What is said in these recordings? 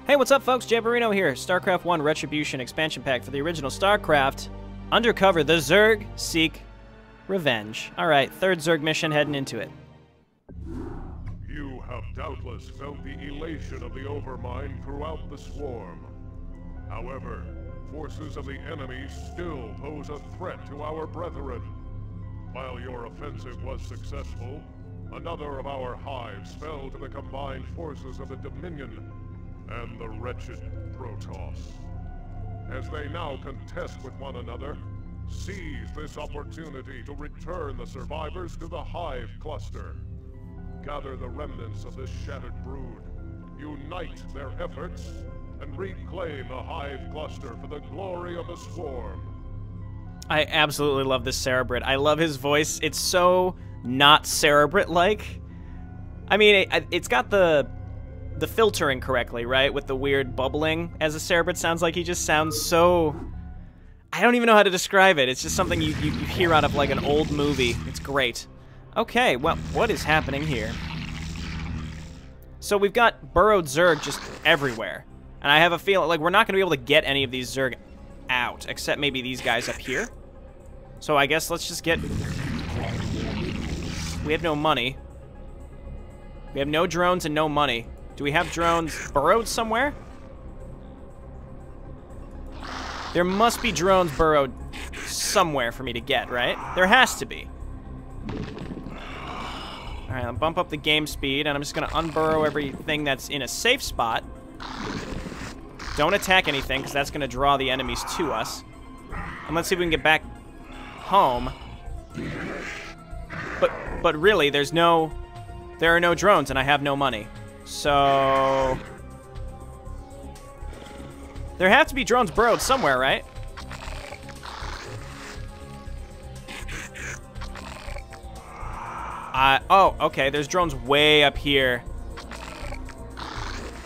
Hey, what's up, folks? Jayborino here. Starcraft 1 Retribution expansion pack for the original Starcraft. Undercover, the Zerg seek revenge. Alright, third Zerg mission, heading into it. You have doubtless felt the elation of the Overmind throughout the swarm. However, forces of the enemy still pose a threat to our brethren. While your offensive was successful, another of our hives fell to the combined forces of the Dominion and the wretched Protoss. As they now contest with one another, seize this opportunity to return the survivors to the hive cluster. Gather the remnants of this shattered brood, unite their efforts, and reclaim the hive cluster for the glory of the swarm. I absolutely love this Cerebrit. I love his voice. It's so not Cerebrit-like. I mean, it's got the filtering correctly, right? With the weird bubbling as a Cerebrit sounds like. He just sounds so... I don't even know how to describe it. It's just something you hear out of like an old movie. It's great. Okay, well, what is happening here? So we've got burrowed Zerg just everywhere. And I have a feeling, like, we're not going to be able to get any of these Zerg out, except maybe these guys up here. So I guess let's just get... We have no money. We have no drones and no money. Do we have drones burrowed somewhere? There must be drones burrowed somewhere for me to get, right? There has to be. Alright, I'll bump up the game speed, and I'm just going to unburrow everything that's in a safe spot. Don't attack anything, because that's going to draw the enemies to us. And let's see if we can get back home. But really, there are no drones, and I have no money. So... there have to be drones burrowed somewhere, right? Oh, okay, there's drones way up here.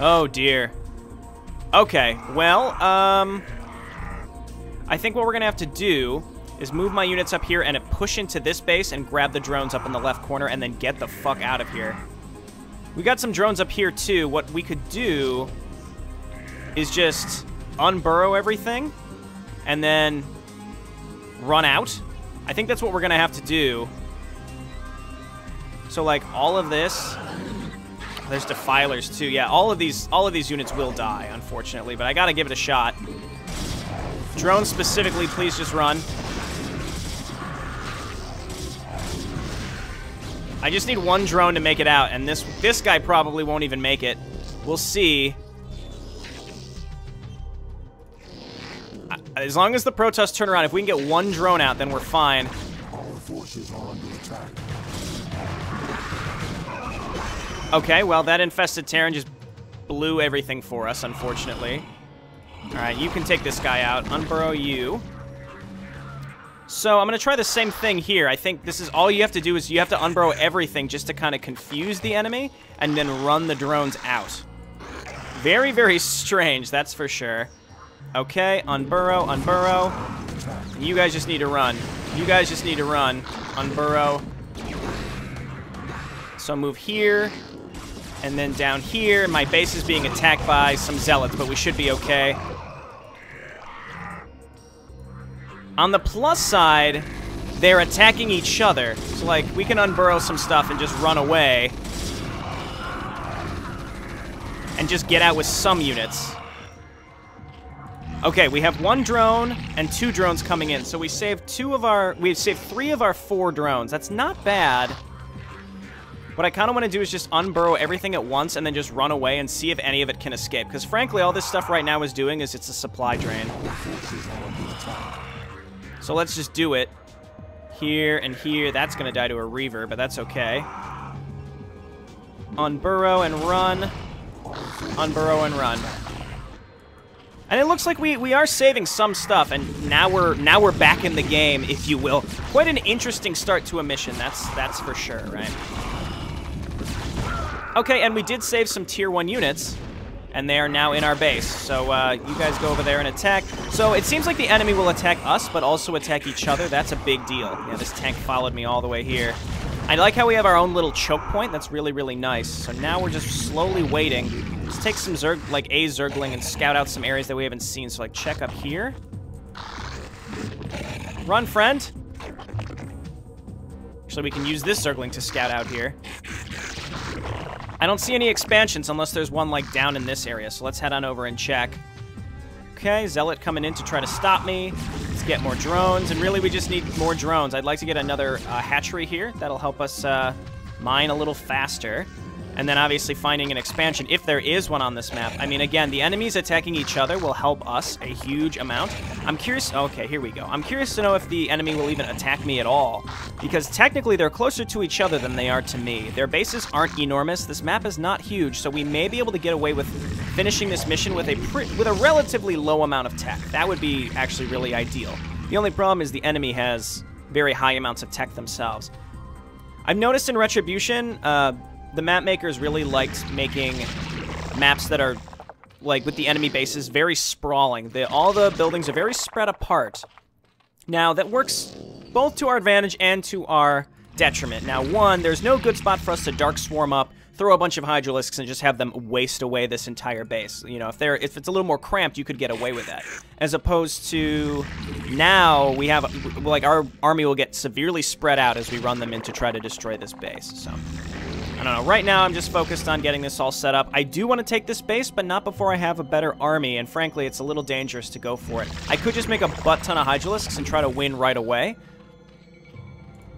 Oh, dear. Okay, well, I think what we're gonna have to do is move my units up here and push into this base and grab the drones up in the left corner and then get the fuck out of here. We got some drones up here, too. What we could do is just unburrow everything and then run out. I think that's what we're gonna have to do. So, like, all of this... There's defilers, too. Yeah, all of these units will die, unfortunately, but I gotta give it a shot. Drones specifically, please just run. I just need one drone to make it out, and this guy probably won't even make it. We'll see. As long as the Protoss turn around, if we can get one drone out, then we're fine. Our forces are under attack. Okay, well, that infested Terran just blew everything for us, unfortunately. Alright, you can take this guy out. Unburrow you. So, I'm going to try the same thing here. I think this is all you have to do is you have to unburrow everything just to kind of confuse the enemy, and then run the drones out. Very, very strange, that's for sure. Okay, unburrow, unburrow. You guys just need to run. You guys just need to run. Unburrow. So move here, and then down here. My base is being attacked by some zealots, but we should be okay. On the plus side, they're attacking each other. So, like, we can unburrow some stuff and just run away. And just get out with some units. Okay, we have one drone and two drones coming in. So we saved three of our 4 drones. That's not bad. What I kind of want to do is just unburrow everything at once and then just run away and see if any of it can escape. Because frankly, all this stuff right now is doing is it's a supply drain. So let's just do it. Here and here. That's going to die to a Reaver, but that's okay. Unburrow and run. Unburrow and run. And it looks like we are saving some stuff, and now we're back in the game, if you will. Quite an interesting start to a mission, that's for sure, right? Okay, and we did save some tier 1 units, and they are now in our base. So you guys go over there and attack. So it seems like the enemy will attack us, but also attack each other. That's a big deal. Yeah, this tank followed me all the way here. I like how we have our own little choke point. That's really, really nice. So now we're just slowly waiting Let's take some Zerg, like a Zergling, and scout out some areas that we haven't seen. So, like, check up here. Run, friend. Actually, we can use this Zergling to scout out here. I don't see any expansions unless there's one, like, down in this area. So let's head on over and check. Okay, Zealot coming in to try to stop me. Let's get more drones, and really we just need more drones. I'd like to get another hatchery here. That'll help us mine a little faster. And then obviously finding an expansion, if there is one on this map. I mean, again, the enemies attacking each other will help us a huge amount. I'm curious... Okay, here we go. I'm curious to know if the enemy will even attack me at all. Because technically, they're closer to each other than they are to me. Their bases aren't enormous. This map is not huge, so we may be able to get away with finishing this mission with a relatively low amount of tech. That would be actually really ideal. The only problem is the enemy has very high amounts of tech themselves. I've noticed in Retribution... the map makers really liked making maps that are, like, with the enemy bases, very sprawling. All the buildings are very spread apart. Now, that works both to our advantage and to our detriment. Now, one, there's no good spot for us to Dark Swarm up, throw a bunch of Hydralisks, and just have them waste away this entire base. You know, if it's a little more cramped, you could get away with that. As opposed to now, we have, like, our army will get severely spread out as we run them in to try to destroy this base, so... I don't know. Right now, I'm just focused on getting this all set up. I do want to take this base, but not before I have a better army, and frankly, it's a little dangerous to go for it. I could just make a butt-ton of Hydralisks and try to win right away.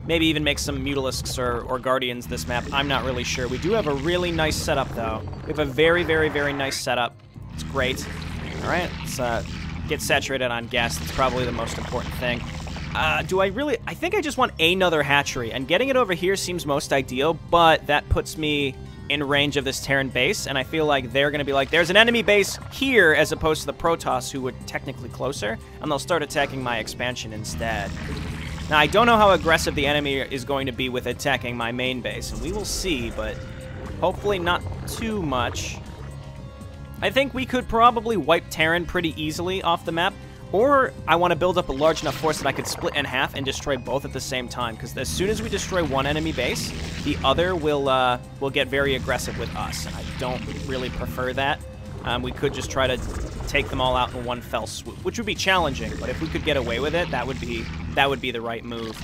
Maybe even make some Mutalisks or Guardians this map. I'm not really sure. We do have a really nice setup, though. We have a very, very, very nice setup. It's great. All right, let's get saturated on gas. That's probably the most important thing. Do I really... I think I just want another hatchery, and getting it over here seems most ideal, but that puts me in range of this Terran base, and I feel like they're going to be like, there's an enemy base here, as opposed to the Protoss, who would technically closer, and they'll start attacking my expansion instead. Now, I don't know how aggressive the enemy is going to be with attacking my main base, and we will see, but hopefully not too much. I think we could probably wipe Terran pretty easily off the map, or I want to build up a large enough force that I could split in half and destroy both at the same time, because as soon as we destroy one enemy base, the other will get very aggressive with us, and I don't really prefer that. We could just try to take them all out in one fell swoop, which would be challenging, but if we could get away with it, that would be the right move.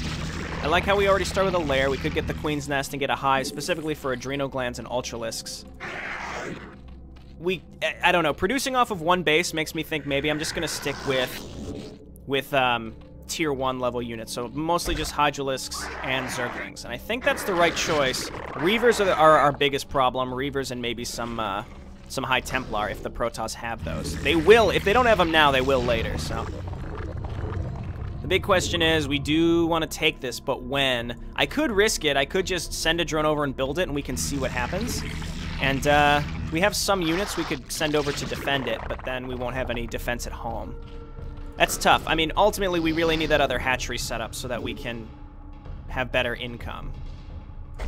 I like how we already start with a lair. We could get the Queen's Nest and get a hive, specifically for Adrenal Glands and Ultralisks. I don't know, producing off of one base makes me think maybe I'm just going to stick with tier 1 level units, so mostly just Hydralisks and Zerglings, and I think that's the right choice. Reavers are our biggest problem, Reavers and maybe some High Templar if the Protoss have those. They will, if they don't have them now, they will later, so... The big question is, we do want to take this, but when? I could risk it, I could just send a drone over and build it, and we can see what happens. And we have some units we could send over to defend it, but then we won't have any defense at home. That's tough. I mean, ultimately, we really need that other hatchery set up so that we can have better income.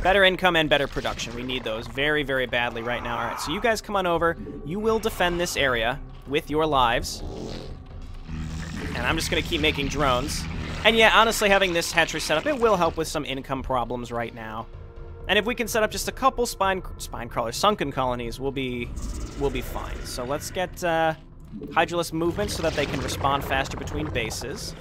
Better income and better production. We need those very, very badly right now. All right, so you guys come on over. You will defend this area with your lives. And I'm just going to keep making drones. And yeah, honestly, having this hatchery set up, it will help with some income problems right now. And if we can set up just a couple spine crawlers, sunken colonies, we'll be fine. So let's get Hydralisk movement so that they can respond faster between bases.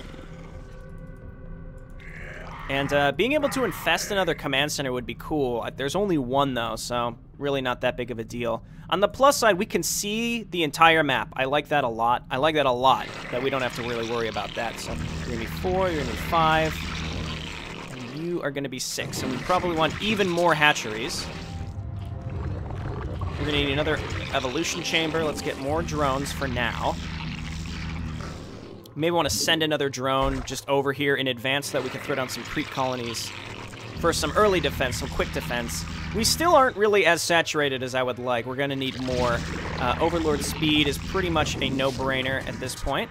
And being able to infest another command center would be cool. There's only one, though, so really not that big of a deal. On the plus side, we can see the entire map. I like that a lot. I like that a lot, that we don't have to really worry about that. So you're going to be 4, you're going to be 5. You are going to be 6, and we probably want even more hatcheries. We're going to need another evolution chamber. Let's get more drones for now. Maybe want to send another drone just over here in advance so that we can throw down some creep colonies for some early defense, some quick defense. We still aren't really as saturated as I would like. We're going to need more. Overlord speed is pretty much a no-brainer at this point.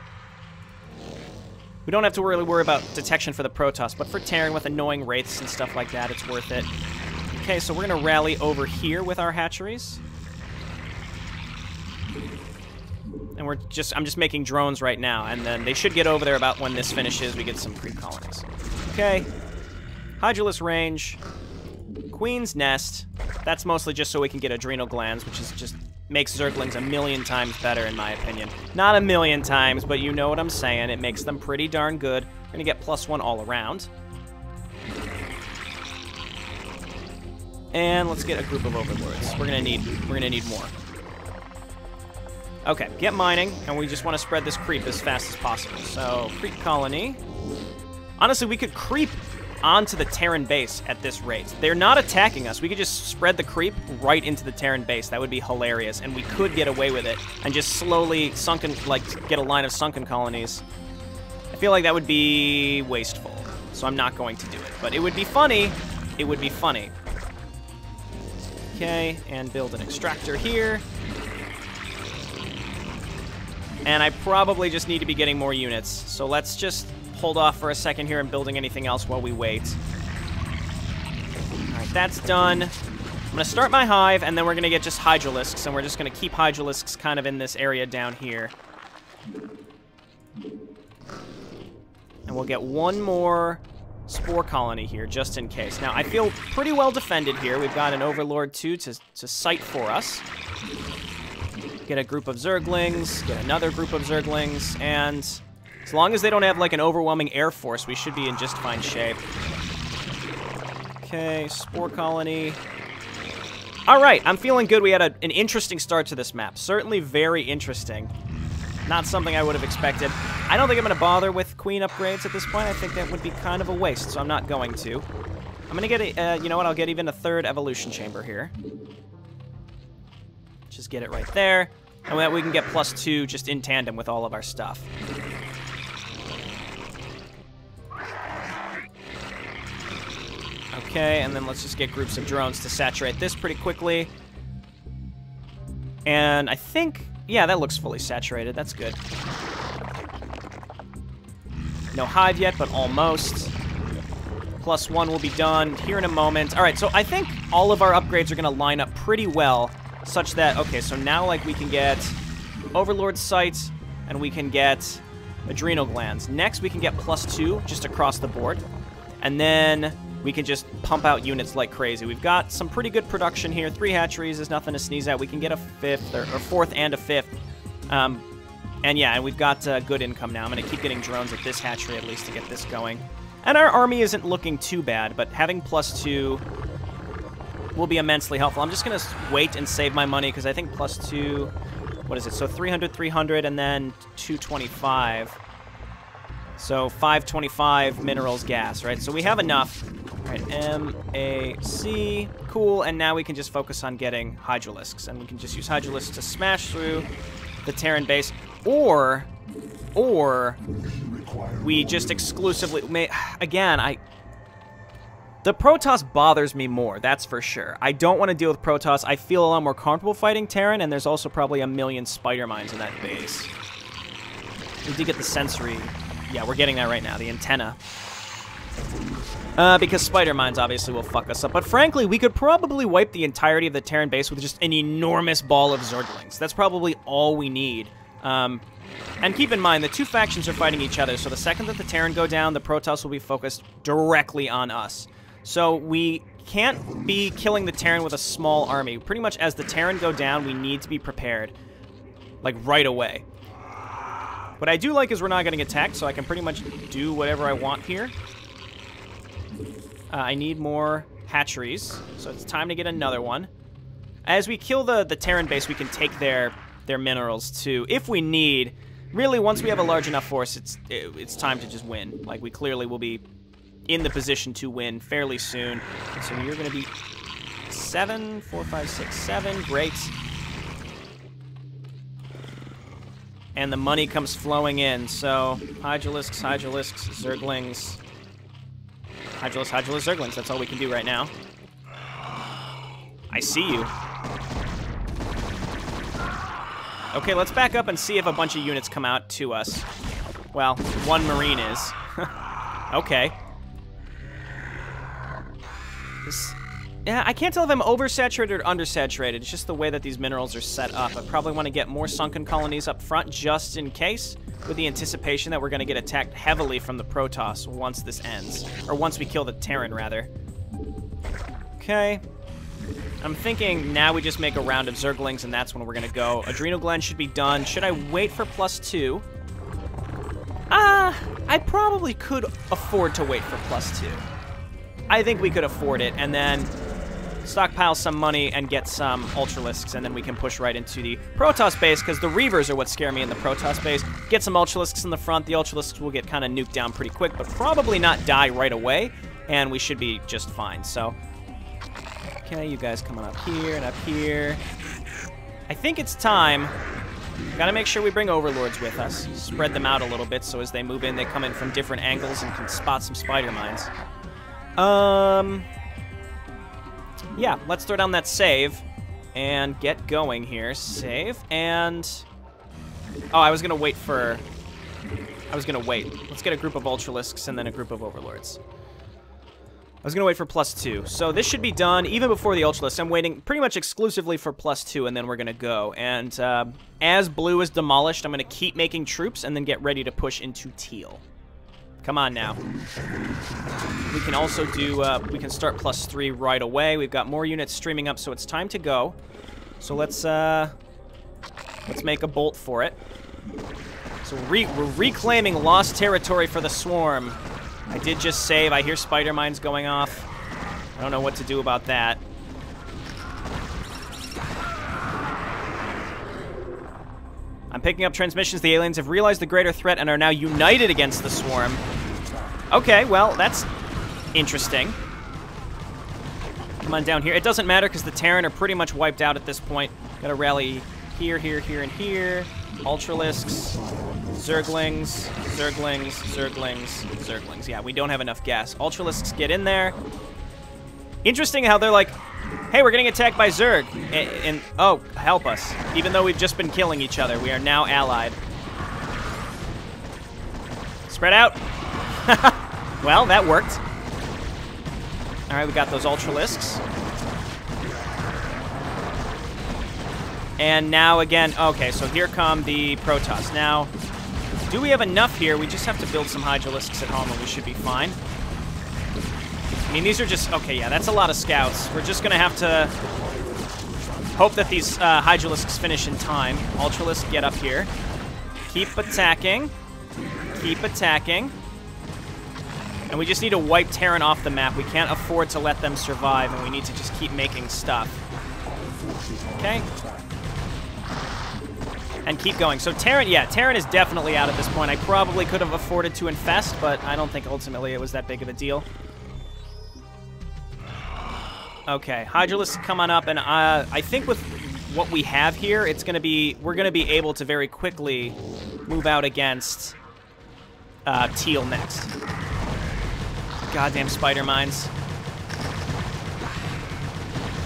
We don't have to really worry about detection for the Protoss, but for Terran with annoying wraiths and stuff like that, it's worth it. Okay, so we're going to rally over here with our hatcheries. And I'm just making drones right now, and then they should get over there about when this finishes. We get some creep colonies. Okay. Hydralisk range. Queen's Nest. That's mostly just so we can get Adrenal Glands, which is just makes Zerglings a million times better, in my opinion. Not a million times, but you know what I'm saying. It makes them pretty darn good. We're gonna get +1 all around. And let's get a group of overlords. We're gonna need more. Okay, get mining, and we just want to spread this creep as fast as possible. So, creep colony. Honestly, we could creep onto the Terran base at this rate. They're not attacking us. We could just spread the creep right into the Terran base. That would be hilarious, and we could get away with it and just slowly get a line of sunken colonies. I feel like that would be wasteful, so I'm not going to do it. But it would be funny. It would be funny. Okay, and build an extractor here. And I probably just need to be getting more units. So let's just hold off for a second here and building anything else while we wait. Alright, that's done. I'm going to start my hive, and then we're going to get just Hydralisks, and we're just going to keep Hydralisks kind of in this area down here. And we'll get one more spore colony here, just in case. Now, I feel pretty well defended here. We've got an Overlord, too, to sight for us. Get a group of Zerglings, get another group of Zerglings, and as long as they don't have, like, an overwhelming air force, we should be in just fine shape. Okay, spore colony. All right, I'm feeling good. We had an interesting start to this map. Certainly very interesting. Not something I would have expected. I don't think I'm going to bother with queen upgrades at this point. I think that would be kind of a waste, so I'm not going to. I'm going to get you know what? I'll get even a third evolution chamber here. Just get it right there. And that we can get +2 just in tandem with all of our stuff. Okay, and then let's just get groups of drones to saturate this pretty quickly. And I think, yeah, that looks fully saturated. That's good. No hive yet, but almost. +1 will be done here in a moment. All right, so I think all of our upgrades are going to line up pretty well, such that, okay, so now, like, we can get Overlord Sight, and we can get Adrenal Glands. Next, we can get +2 just across the board, and then we can just pump out units like crazy. We've got some pretty good production here. 3 hatcheries is nothing to sneeze at. We can get a 5th, or 4th and a 5th. And yeah, and we've got good income now. I'm going to keep getting drones at this hatchery at least to get this going. And our army isn't looking too bad, but having +2 will be immensely helpful. I'm just going to wait and save my money because I think +2, what is it? So 300, 300, and then 225. So 525 minerals gas, right? So we have enough. All right, MAC, cool. And now we can just focus on getting Hydralisks, and we can just use Hydralisks to smash through the Terran base, or we just exclusively may. Again, the Protoss bothers me more, that's for sure. I don't want to deal with Protoss. I feel a lot more comfortable fighting Terran, and there's also probably a million spider mines in that base. We did get the sensory. Yeah, we're getting that right now, the antenna. Because spider mines obviously will fuck us up. But frankly, we could probably wipe the entirety of the Terran base with just an enormous ball of Zerglings. That's probably all we need. And keep in mind, the two factions are fighting each other, so the second that the Terran go down, the Protoss will be focused directly on us. So we can't be killing the Terran with a small army. Pretty much as the Terran go down, we need to be prepared, like, right away. What I do like is we're not getting attacked, so I can pretty much do whatever I want here. I need more hatcheries, so it's time to get another one. As we kill the Terran base, we can take their minerals, too, if we need. Really, once we have a large enough force, it's time to just win. Like, we clearly will be in the position to win fairly soon. So you're going to be 7, 4, 5, 6, 7. Great. And the money comes flowing in. So Hydralisks, Zerglings. Hydralisk, Zerglings. That's all we can do right now. I see you. Okay, let's back up and see if a bunch of units come out to us. Well, one Marine is. Okay. Yeah, I can't tell if I'm oversaturated or undersaturated. It's just the way that these minerals are set up. I probably want to get more sunken colonies up front just in case, with the anticipation that we're going to get attacked heavily from the Protoss once this ends. Or once we kill the Terran, rather. Okay. I'm thinking now we just make a round of Zerglings, and that's when we're going to go. Adrenal Gland should be done. Should I wait for +2? I probably could afford to wait for +2. I think we could afford it, and then stockpile some money and get some Ultralisks, and then we can push right into the Protoss base, because the Reavers are what scare me in the Protoss base. Get some Ultralisks in the front. The Ultralisks will get kind of nuked down pretty quick, but probably not die right away, and we should be just fine. So, okay, you guys coming up here and up here. I think it's time. Gotta make sure we bring Overlords with us. Spread them out a little bit, so as they move in, they come in from different angles and can spot some spider mines. Yeah, let's throw down that save and get going here. Save, and... Oh, I was going to wait for... Let's get a group of Ultralisks and then a group of Overlords. I was going to wait for +2. So this should be done even before the Ultralisks. I'm waiting pretty much exclusively for +2, and then we're going to go. And as blue is demolished, I'm going to keep making troops and then get ready to push into teal. Come on now. We can also do, we can start +3 right away. We've got more units streaming up, so it's time to go. So let's make a bolt for it. So we're reclaiming lost territory for the swarm. I did just save. I hear spider mines going off. I don't know what to do about that. I'm picking up transmissions. The aliens have realized the greater threat and are now united against the swarm. Okay, well, that's interesting. Come on down here. It doesn't matter because the Terran are pretty much wiped out at this point. Gotta rally here, here, here, and here. Ultralisks, Zerglings, Zerglings, Zerglings, Zerglings. Yeah, we don't have enough gas. Ultralisks get in there. Interesting how they're like, hey, we're getting attacked by Zerg. And oh, help us. Even though we've just been killing each other, we are now allied. Spread out. Well, that worked. All right, we got those Ultralisks. And now again, okay, so here come the Protoss. Now, do we have enough here? We just have to build some Hydralisks at home and we should be fine. I mean, these are just, okay, yeah, that's a lot of scouts. We're just gonna have to hope that these Hydralisks finish in time. Ultralisk, get up here. Keep attacking. Keep attacking. And we just need to wipe Terran off the map. We can't afford to let them survive, and we need to just keep making stuff. Okay. And keep going. So Terran, yeah, Terran is definitely out at this point. I probably could have afforded to infest, but I don't think ultimately it was that big of a deal. Okay, Hydralisks come on up, and I think with what we have here, it's gonna be, we're gonna be able to very quickly move out against teal next. Goddamn spider mines.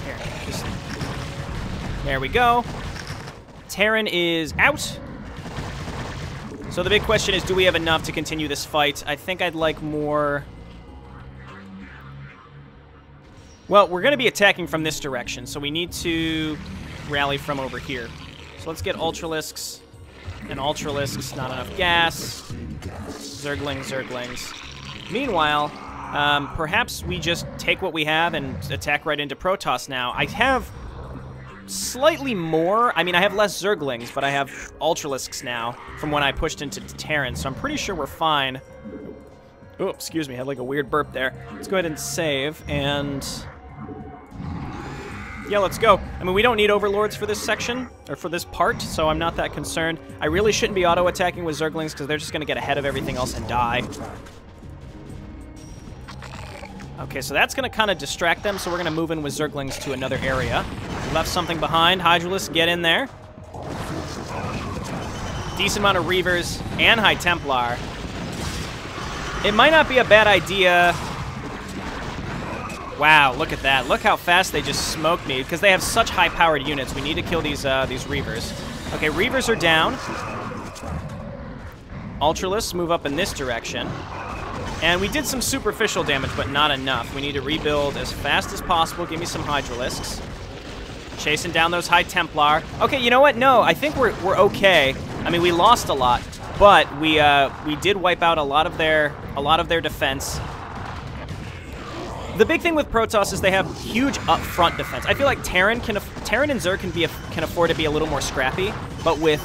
Here, just, there we go. Terran is out. So the big question is, do we have enough to continue this fight? I think I'd like more... Well, we're going to be attacking from this direction, so we need to rally from over here. So let's get Ultralisks and Ultralisks. Not enough gas. Zerglings, Zerglings. Meanwhile, perhaps we just take what we have and attack right into Protoss now. I have slightly more. I mean, I have less Zerglings, but I have Ultralisks now from when I pushed into Terran, so I'm pretty sure we're fine. Oh, excuse me, I had like a weird burp there. Let's go ahead and save, and... yeah, let's go. I mean, we don't need Overlords for this section, or for this part, so I'm not that concerned. I really shouldn't be auto-attacking with Zerglings, because they're just going to get ahead of everything else and die. Okay, so that's going to kind of distract them, so we're going to move in with Zerglings to another area. We left something behind. Hydralisks, get in there. Decent amount of Reavers and High Templar. It might not be a bad idea... Wow, look at that. Look how fast they just smoked me, because they have such high-powered units. We need to kill these Reavers. Okay, Reavers are down. Ultralisks move up in this direction. And we did some superficial damage, but not enough. We need to rebuild as fast as possible. Give me some Hydralisks. Chasing down those High Templar. Okay, you know what? No, I think we're okay. I mean, we lost a lot, but we did wipe out a lot of their defense. The big thing with Protoss is they have huge upfront defense. I feel like Terran and Zerg can afford to be a little more scrappy, but with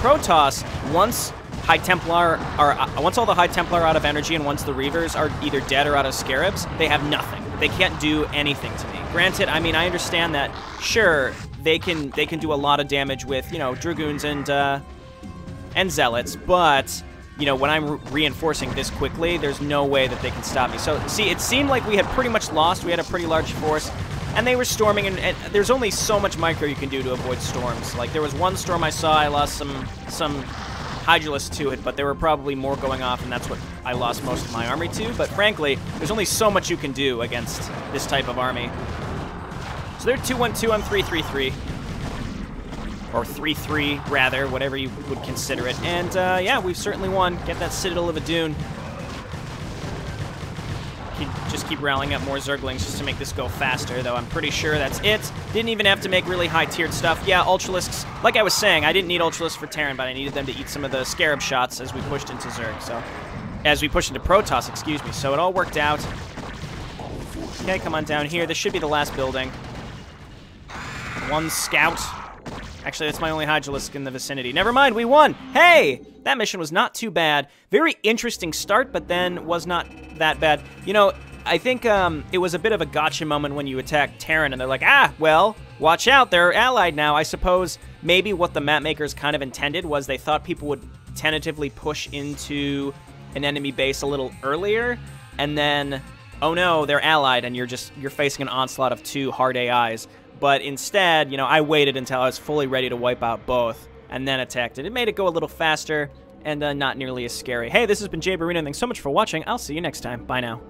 Protoss, once all the High Templar are out of energy and once the Reavers are either dead or out of Scarabs, they have nothing. They can't do anything to me. Granted, I mean, I understand that, sure, they can do a lot of damage with, you know, Dragoons and Zealots, but, you know, when I'm reinforcing this quickly, there's no way that they can stop me. So, see, it seemed like we had pretty much lost. We had a pretty large force, and they were storming, and there's only so much micro you can do to avoid storms. Like, there was one storm I saw, I lost some Hydralisk to it, but there were probably more going off, and that's what I lost most of my army to. But frankly, there's only so much you can do against this type of army. So they're 2-1-2, I'm 3-3-3. Or 3-3, rather, whatever you would consider it. And, yeah, we've certainly won. Get that Citadel of Adun. Just keep rallying up more Zerglings just to make this go faster, though I'm pretty sure that's it. Didn't even have to make really high-tiered stuff. Yeah, Ultralisks, like I was saying, I didn't need Ultralisks for Terran, but I needed them to eat some of the Scarab shots as we pushed into Zerg, so... As we pushed into Protoss, excuse me, so it all worked out. Okay, come on down here. This should be the last building. One scout. Actually, that's my only Hydralisk in the vicinity. Never mind, we won! Hey! That mission was not too bad. Very interesting start, but then was not that bad. You know, I think it was a bit of a gotcha moment when you attack Terran, and they're like, ah, well, watch out, they're allied now. I suppose maybe what the map makers kind of intended was they thought people would tentatively push into an enemy base a little earlier, and then, oh no, they're allied, and you're facing an onslaught of 2 hard AIs. But instead, you know, I waited until I was fully ready to wipe out both, and then attacked it. It made it go a little faster, and not nearly as scary. Hey, this has been JayborinoPlays. Thanks so much for watching. I'll see you next time. Bye now.